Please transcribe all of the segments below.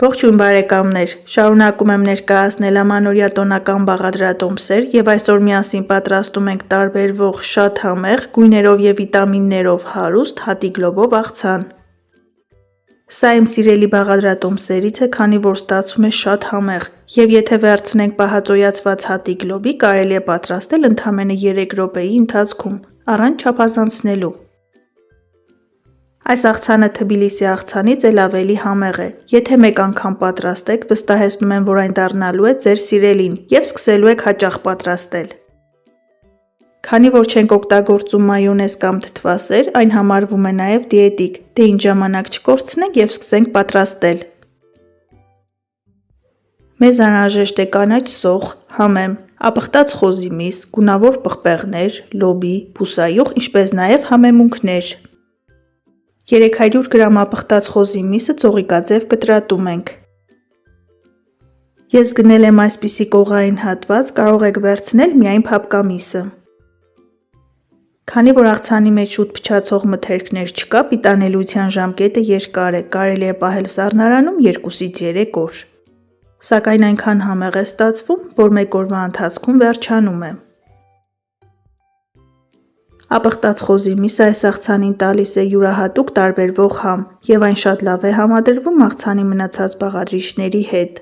Ողջույն բարեկամներ, շարունակում եմ ներկայացնել ամանորյա տոնական բաղադրատոմսեր և այսօր միասին պատրաստում ենք տարբերվող շատ համեղ, գույներով և վիտամիններով հարուստ հատիկլոբով աղցան։ Սա իմ սիրելի բաղադրատոմսերից է, քանի որ ստացվում է շատ համեղ, և եթե վերցնենք պահածոյացված հատիկլոբի, կարելի է պատրաստել ընդամենը 3 րոպեի ընթացքում, առանց չափազանցնելու։ Այս աղցանը Թբիլիսի աղցանից էլ ավելի համեղ է։ Եթե մեկ անգամ պատրաստեք, վստահեցնում եմ, որ այն դառնալու է ձեր սիրելին և սկսելու եք հաճախ պատրաստել։ Քանի որ չենք օգտագործում մայոնեզ կամ թթվասեր, այն համարվում է նաև դիետիկ, դե ինչ ժամանակ չկորցնենք և սկսենք պատրաստել։ Մեզ անհրաժեշտ է կանաչ սոխ, համեմ, ապխտած խոզի միս, գունավոր պղպեղներ, լոբի, բուսայուղ, ինչպես նաև համեմունքներ։ 300 գրամ ապխտած խոզի միսը ծողիկաձև կտրատում ենք։ Ես գնել եմ այսպիսի կողային հատված, կարող եք վերցնել միայն փափկամիսը։ Քանի որ աղցանի մեջ շուտ փչացող մթերքներ չկա, պիտանելիության ժամկետը երկար է, կարելի է պահել սառնարանում 2-ից 3 օր։ Սակայն այնքան համեղ է ստացվում, որ 1 օրվա ընթացքում վերջանում է։ Ապխտած խոզի միսը այս աղցանին տալիս է յուրահատուկ տարբերվող համ, և այն շատ լավ է համադրվում աղցանի մնացած բաղադրիչների հետ։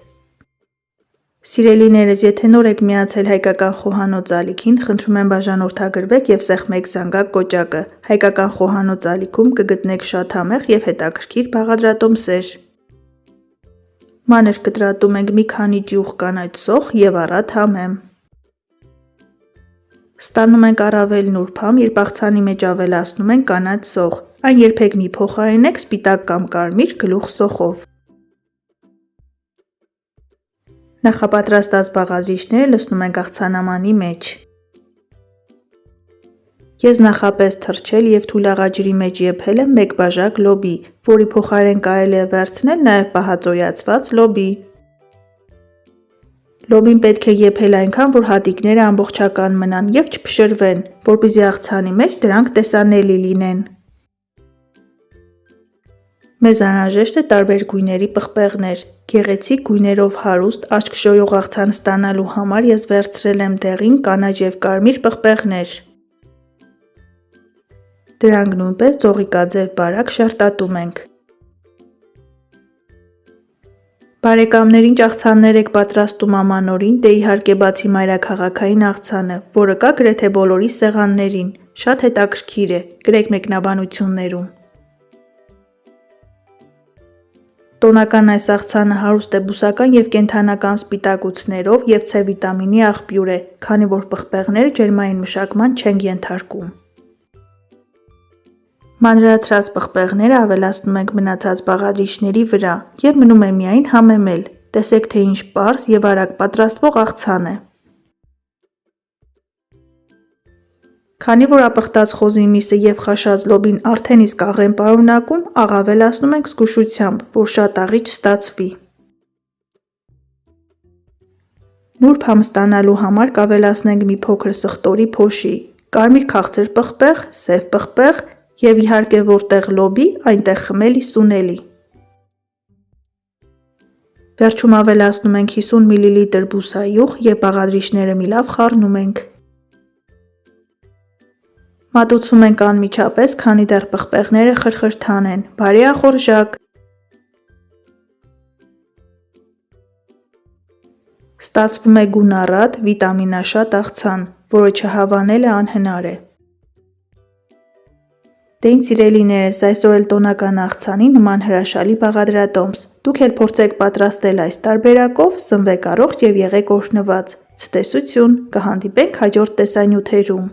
Սիրելիներս, եթե նոր եք միացել հայկական խոհանոց ալիքին, խնդրում եմ բաժանորդագրվեք և սեղմեք զանգակ կոճակը։ Հայկական խոհանոց ալիքում կգտնեք շատ համեղ և հետաքրքիր բաղադրատոմսեր։ Մանր կտրատում ենք մի քանի ճյուղ կանաչ սոխ և առատ համեմ։ Ստանում ենք առավել նուրբ համ, երբ աղցանի մեջ ավելացնում ենք կանաչ սոխ։ Այն երբեք մի փոխարինեք սպիտակ կամ կարմիր գլուխ սոխով։ Նախապատրաստած բաղադրիչները լցնում ենք աղցանամանի մեջ։ Ես նախապես թրջել և թույլաղաջրի մեջ եփել եմ 1 բաժակ լոբի, որի փոխարեն կարելի է վերցնել նաև պահածոյացված լոբի։ Լոբին պետք է եփել այնքան, որ հատիկները ամբողջական մնան և չփշրվեն, որպեսզի աղցանի մեջ դրանք տեսանելի լինեն։ Մեզ անհրաժեշտ է տարբեր գույների պղպեղներ։ Գեղեցիկ գույներով հարուստ, աչք շոյող աղցան ստանալու համար ես վերցրել եմ դեղին, կանաչ և կարմիր պղպեղներ։ Դրանք նույնպես ծողիկաձև բարակ շերտատում ենք։ Բարեկամներ, ինչ աղցաններ եք պատրաստում ամանորին, դե իհարկե բացի մայրաքաղաքային աղցանը, որը կա գրեթե բոլորի սեղաններին, շատ հետաքրքիր է, գրեք մեկնաբանություններում։ Տոնական այս աղցանը հարուստ է բուսական և կենդանական սպիտակուցներով և C վիտամինի աղբյուր է, քանի որ պղպեղները ջերմային մշակման չեն ենթարկում։ Մանրացրած պղպեղները ավելացնում ենք մնացած բաղադրիչների վրա և մնում է միայն համեմել։ Տեսեք, թե ինչ պարզ և արագ պատրաստվող աղցան է։ Քանի որ ապխտած խոզի միսը և խաշած լոբին արդեն իսկ աղ են պարունակում, աղ ավելացնում ենք զգուշությամբ, որ շատ աղի չստացվի։ Նուրբ համ ստանալու համար կավելացնենք մի փոքր սխտորի փոշի, կարմիր քաղցր պղպեղ, սև պղպեղ և իհարկե որտեղ լոբի, այնտեղ խմելի սունելի։ Վերջում ավելացնում ենք 50 մլ բուսայուղ և բաղադրիչները մի լավ խառնում ենք։ Մատուցում ենք անմիջապես, քանի դեռ պղպեղները խրխրթան են, բարի ախորժակ։ Ստացվում է գունառատ, վիտամինաշատ աղցան, որը չհավանելը անհնար է։ Դե ինչ սիրելիներս, այսօր էլ տոնական աղցանի նման հրաշալի բաղադրատոմս։ Դուք էլ փորձեք պատրաստել այս տարբերակով, սնվեք առողջ և եղեք օրհնված։ Ցտեսություն, կհանդիպենք հաջորդ տեսանյութերում։